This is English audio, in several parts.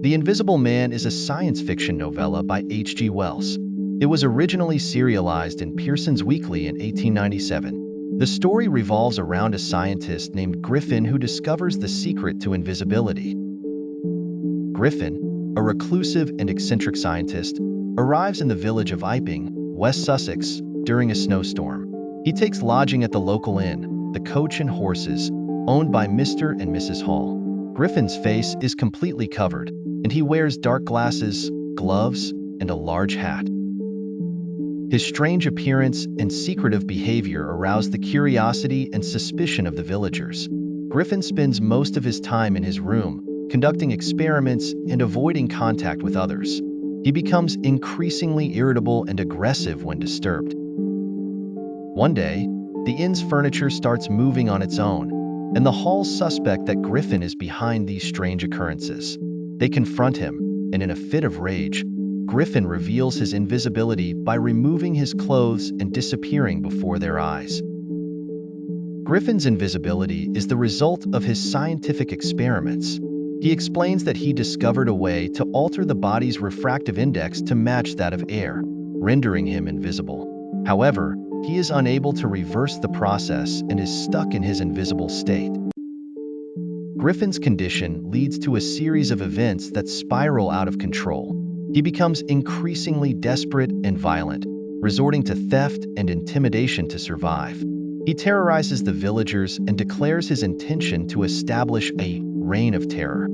The Invisible Man is a science fiction novella by H.G. Wells. It was originally serialized in Pearson's Weekly in 1897. The story revolves around a scientist named Griffin who discovers the secret to invisibility. Griffin, a reclusive and eccentric scientist, arrives in the village of Iping, West Sussex, during a snowstorm. He takes lodging at the local inn, the Coach and Horses, owned by Mr. and Mrs. Hall. Griffin's face is completely covered, and he wears dark glasses, gloves, and a large hat. His strange appearance and secretive behavior arouse the curiosity and suspicion of the villagers. Griffin spends most of his time in his room, conducting experiments and avoiding contact with others. He becomes increasingly irritable and aggressive when disturbed. One day, the inn's furniture starts moving on its own, and the Halls suspect that Griffin is behind these strange occurrences. They confront him, and in a fit of rage, Griffin reveals his invisibility by removing his clothes and disappearing before their eyes. Griffin's invisibility is the result of his scientific experiments. He explains that he discovered a way to alter the body's refractive index to match that of air, rendering him invisible. However, he is unable to reverse the process and is stuck in his invisible state. Griffin's condition leads to a series of events that spiral out of control. He becomes increasingly desperate and violent, resorting to theft and intimidation to survive. He terrorizes the villagers and declares his intention to establish a reign of terror.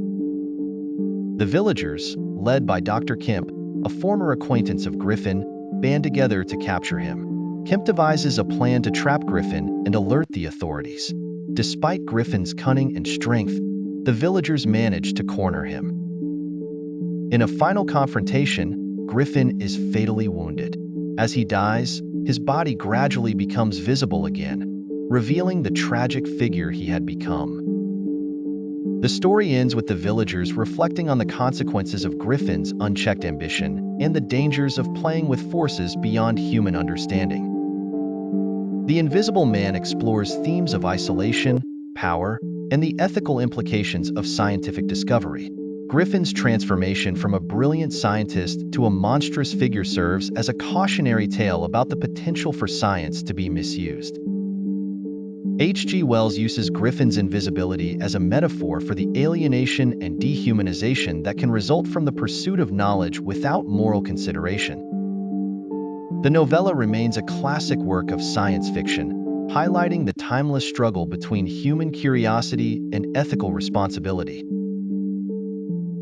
The villagers, led by Dr. Kemp, a former acquaintance of Griffin, band together to capture him. Kemp devises a plan to trap Griffin and alert the authorities. Despite Griffin's cunning and strength, the villagers manage to corner him. In a final confrontation, Griffin is fatally wounded. As he dies, his body gradually becomes visible again, revealing the tragic figure he had become. The story ends with the villagers reflecting on the consequences of Griffin's unchecked ambition and the dangers of playing with forces beyond human understanding. The Invisible Man explores themes of isolation, power, and the ethical implications of scientific discovery. Griffin's transformation from a brilliant scientist to a monstrous figure serves as a cautionary tale about the potential for science to be misused. H.G. Wells uses Griffin's invisibility as a metaphor for the alienation and dehumanization that can result from the pursuit of knowledge without moral consideration. The novella remains a classic work of science fiction, highlighting the timeless struggle between human curiosity and ethical responsibility.